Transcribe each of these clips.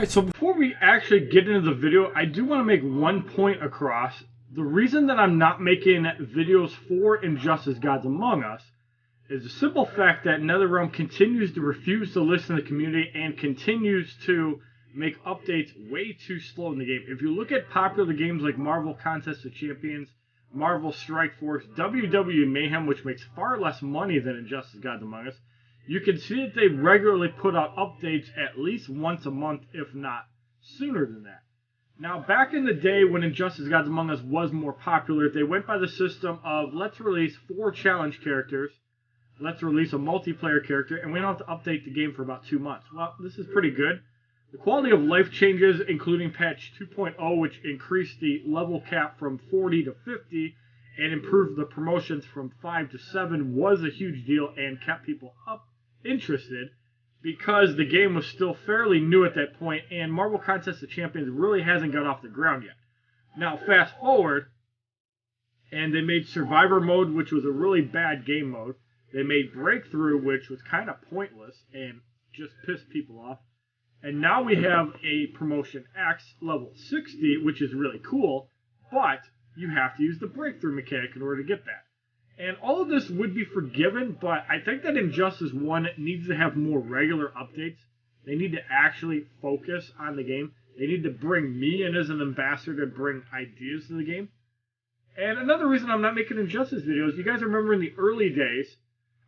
Alright, so before we actually get into the video, I do want to make one point across. The reason that I'm not making videos for Injustice Gods Among Us is the simple fact that NetherRealm continues to refuse to listen to the community and continues to make updates way too slow in the game. If you look at popular games like Marvel Contest of Champions, Marvel Strike Force, WWE Mayhem, which makes far less money than Injustice Gods Among Us, you can see that they regularly put out updates at least once a month, if not sooner than that. Now, back in the day when Injustice Gods Among Us was more popular, they went by the system of let's release 4 challenge characters, let's release a multiplayer character, and we don't have to update the game for about 2 months. Well, this is pretty good. The quality of life changes, including patch 2.0, which increased the level cap from 40 to 50, and improved the promotions from 5 to 7, was a huge deal and kept people interested because the game was still fairly new at that point, and Marvel Contest of Champions really hasn't got off the ground yet. Now, fast forward, and they made Survivor Mode, which was a really bad game mode. They made Breakthrough, which was kind of pointless and just pissed people off. And now we have a Promotion X level 60, which is really cool, but you have to use the Breakthrough mechanic in order to get that. And all of this would be forgiven, but I think that Injustice 1 needs to have more regular updates. They need to actually focus on the game. They need to bring me in as an ambassador to bring ideas to the game. And another reason I'm not making Injustice videos, you guys remember in the early days,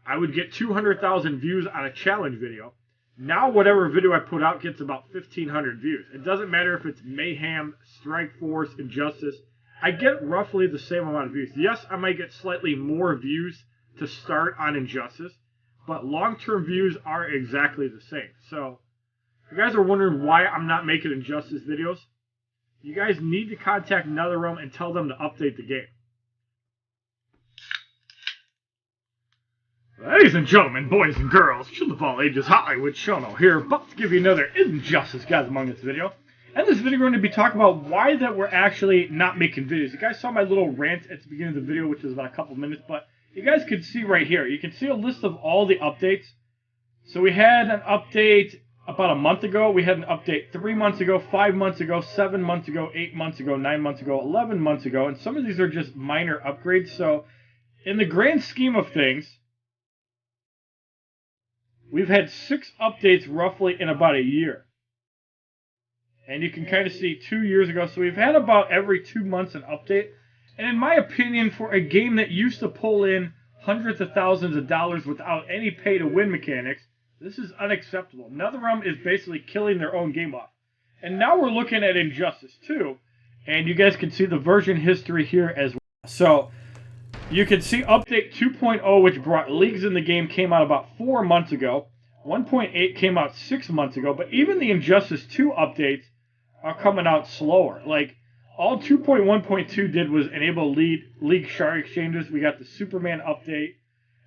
I would get 200,000 views on a challenge video. Now whatever video I put out gets about 1,500 views. It doesn't matter if it's Mayhem, Strike Force, Injustice. I get roughly the same amount of views. Yes, I might get slightly more views to start on Injustice, but long-term views are exactly the same. So, if you guys are wondering why I'm not making Injustice videos, you guys need to contact NetherRealm and tell them to update the game. Ladies and gentlemen, boys and girls, children of all ages, HollywoodShono here, about to give you another Injustice Gods Among Us video. In this video, we're going to be talking about why that we're actually not making videos. You guys saw my little rant at the beginning of the video, which was about a couple minutes, but you guys can see right here. You can see a list of all the updates. So we had an update about a month ago. We had an update 3 months ago, 5 months ago, 7 months ago, 8 months ago, 9 months ago, 11 months ago, and some of these are just minor upgrades. So in the grand scheme of things, we've had 6 updates roughly in about a year. And you can kind of see 2 years ago. So we've had about every 2 months an update. And in my opinion, for a game that used to pull in hundreds of thousands of dollars without any pay-to-win mechanics, this is unacceptable. NetherRealm is basically killing their own game off. And now we're looking at Injustice 2. And you guys can see the version history here as well. So you can see update 2.0, which brought leagues in the game, came out about 4 months ago. 1.8 came out 6 months ago. But even the Injustice 2 updates are coming out slower. Like, all 2.1.2 did was enable league shard exchanges. We got the Superman update,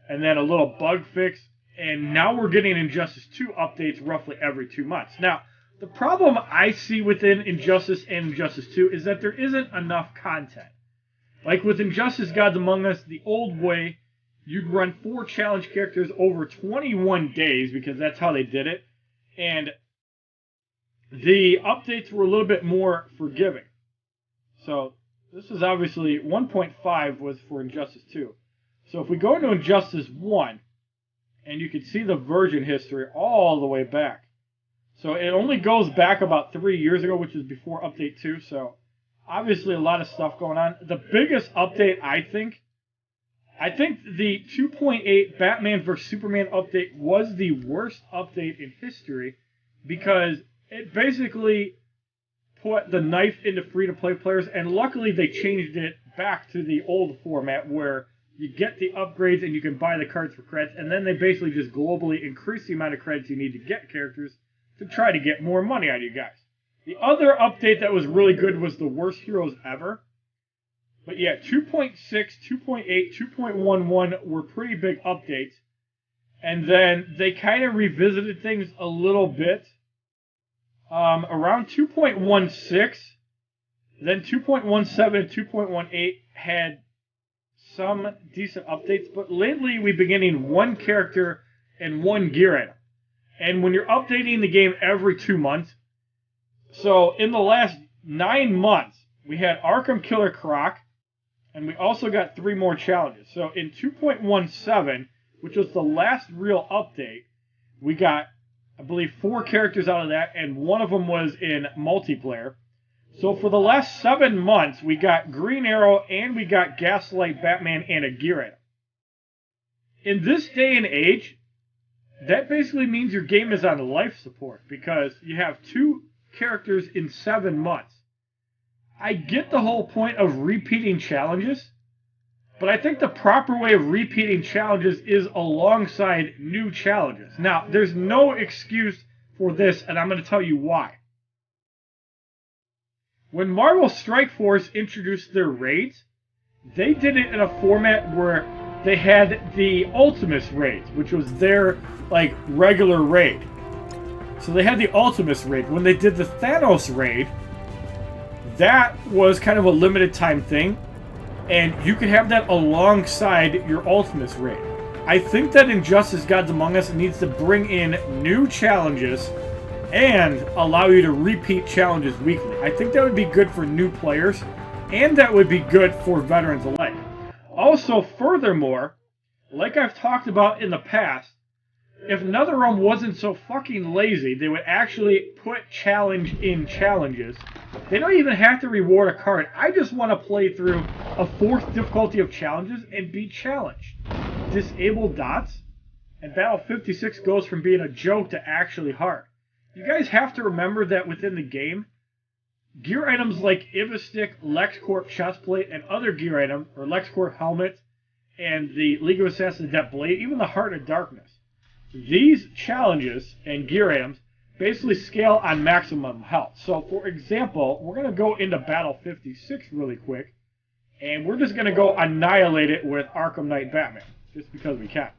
and then a little bug fix, and now we're getting Injustice 2 updates roughly every 2 months. Now, the problem I see within Injustice and Injustice 2 is that there isn't enough content. Like with Injustice Gods Among Us, the old way, you'd run 4 challenge characters over 21 days, because that's how they did it, and the updates were a little bit more forgiving. So this is obviously 1.5 was for Injustice 2. So if we go into Injustice 1, and you can see the version history all the way back. So it only goes back about 3 years ago, which is before Update 2. So obviously a lot of stuff going on. The biggest update, I think the 2.8 Batman vs. Superman update was the worst update in history, because it basically put the knife into free-to-play players, and luckily they changed it back to the old format where you get the upgrades and you can buy the cards for credits, and then they basically just globally increase the amount of credits you need to get characters to try to get more money out of you guys. The other update that was really good was the worst heroes ever. But yeah, 2.6, 2.8, 2.11 were pretty big updates, and then they kind of revisited things a little bit. Around 2.16, then 2.17 and 2.18 had some decent updates, but lately we've been getting 1 character and 1 gear item. And when you're updating the game every 2 months, So in the last 9 months, we had Arkham Killer Croc, and we also got 3 more challenges. So in 2.17, which was the last real update, we got, I believe, 4 characters out of that, and one of them was in multiplayer. So for the last 7 months, we got Green Arrow, and we got Gaslight Batman, and a gear item. In this day and age, that basically means your game is on life support, because you have 2 characters in 7 months. I get the whole point of repeating challenges, but I think the proper way of repeating challenges is alongside new challenges. Now, there's no excuse for this, and I'm going to tell you why. When Marvel Strike Force introduced their raids, they did it in a format where they had the Ultimus raids, which was their regular raid. So they had the Ultimus raid. When they did the Thanos raid, that was kind of a limited time thing, and you could have that alongside your Ultimus raid. I think that Injustice Gods Among Us needs to bring in new challenges and allow you to repeat challenges weekly. I think that would be good for new players, and that would be good for veterans alike. Also, furthermore, like I've talked about in the past, if NetherRealm wasn't so fucking lazy, they would actually put challenge in challenges. They don't even have to reward a card. I just want to play through a 4th difficulty of challenges and be challenged. Disable dots, and Battle 56 goes from being a joke to actually hard. You guys have to remember that within the game, gear items like Ivastick, LexCorp chestplate, and other gear items, or LexCorp helmet, and the League of Assassins Adept Blade, even the Heart of Darkness, these challenges and gear items basically scale on maximum health. So, for example, we're going to go into Battle 56 really quick, and we're just going to go annihilate it with Arkham Knight Batman, just because we can.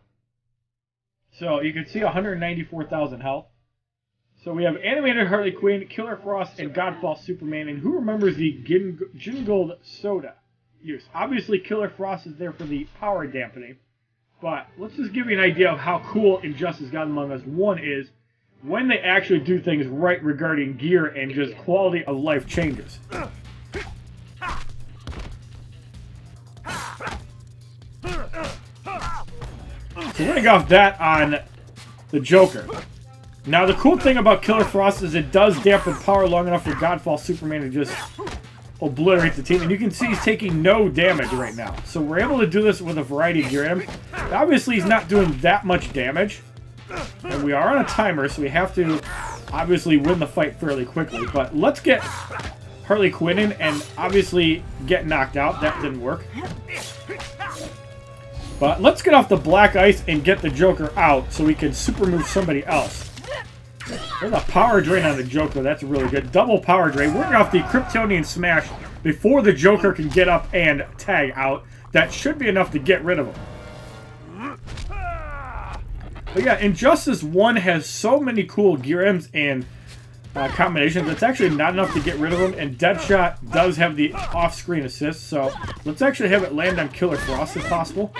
So, you can see 194,000 health. So we have Animated Harley Quinn, Killer Frost, and Godfall Superman. And who remembers the Gingold soda use? Obviously, Killer Frost is there for the power dampening. But let's just give you an idea of how cool Injustice Gods Among Us 1 is when they actually do things right regarding gear and just quality of life changes. So we're going to go off that on the Joker. Now, the cool thing about Killer Frost is it does dampen power long enough for Godfall Superman to just obliterate the team. And you can see he's taking no damage right now. So we're able to do this with a variety of gear items. Obviously, he's not doing that much damage. And we are on a timer, so we have to obviously win the fight fairly quickly. But let's get Harley Quinn in and obviously get knocked out. That didn't work. But let's get off the black ice and get the Joker out so we can super move somebody else. There's a power drain on the Joker. That's really good. Double power drain. Working off the Kryptonian Smash before the Joker can get up and tag out. That should be enough to get rid of him. But yeah, Injustice 1 has so many cool gear items and combinations. It's actually not enough to get rid of them. And Deadshot does have the off-screen assist. So let's actually have it land on Killer Frost if possible.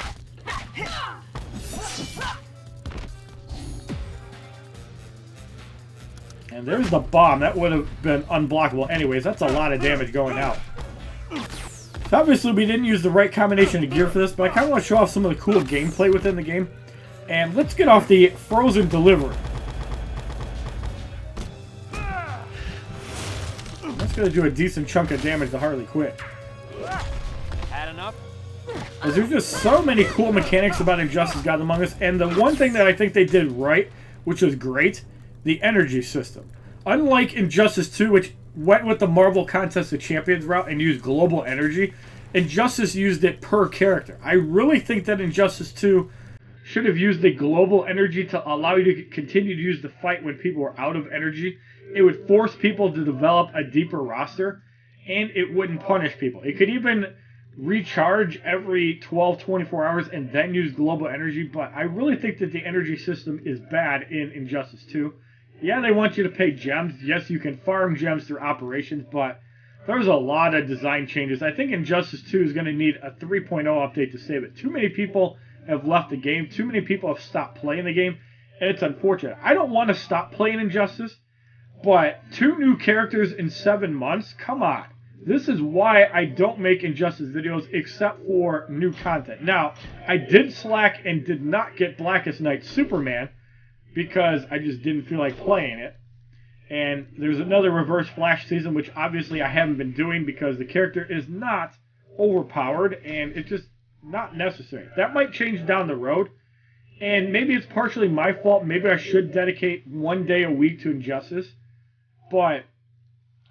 And there's the bomb. That would have been unblockable anyways. That's a lot of damage going out. So obviously we didn't use the right combination of gear for this, but I kind of want to show off some of the cool gameplay within the game. And let's get off the Frozen Delivery. That's going to do a decent chunk of damage to Harley Quinn. Had enough? Because there's just so many cool mechanics about Injustice Gods Among Us. And the one thing that I think they did right, which was great, the energy system. Unlike Injustice 2, which went with the Marvel Contest of Champions route and used global energy, Injustice used it per character. I really think that Injustice 2 should have used the global energy to allow you to continue to use the fight when people are out of energy. It would force people to develop a deeper roster, and it wouldn't punish people. It could even recharge every 12-24 hours and then use global energy, but I really think that the energy system is bad in Injustice 2. Yeah, they want you to pay gems. Yes, you can farm gems through operations, but there's a lot of design changes. I think Injustice 2 is going to need a 3.0 update to save it. Too many people have left the game. Too many people have stopped playing the game, and it's unfortunate. I don't want to stop playing Injustice, But 2 new characters in 7 months? Come on. This is why I don't make Injustice videos except for new content. Now, I did slack and did not get Blackest Night Superman because I just didn't feel like playing it. And there's another Reverse Flash season, which obviously I haven't been doing because the character is not overpowered and it's just not necessary. That might change down the road. And maybe it's partially my fault. Maybe I should dedicate 1 day a week to Injustice. But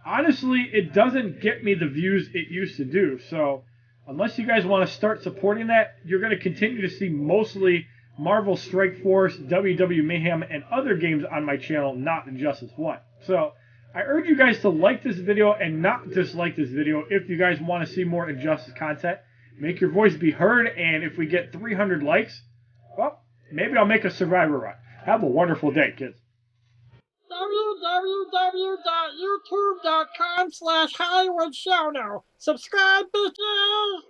honestly, it doesn't get me the views it used to do. So unless you guys want to start supporting that, you're going to continue to see mostly Marvel Strike Force, WW Mayhem, and other games on my channel, not Injustice 1. So I urge you guys to like this video and not dislike this video if you guys want to see more Injustice content. Make your voice be heard, and if we get 300 likes, well, maybe I'll make a Survivor run. Have a wonderful day, kids. www.youtube.com/HollywoodShono. Subscribe, bitches!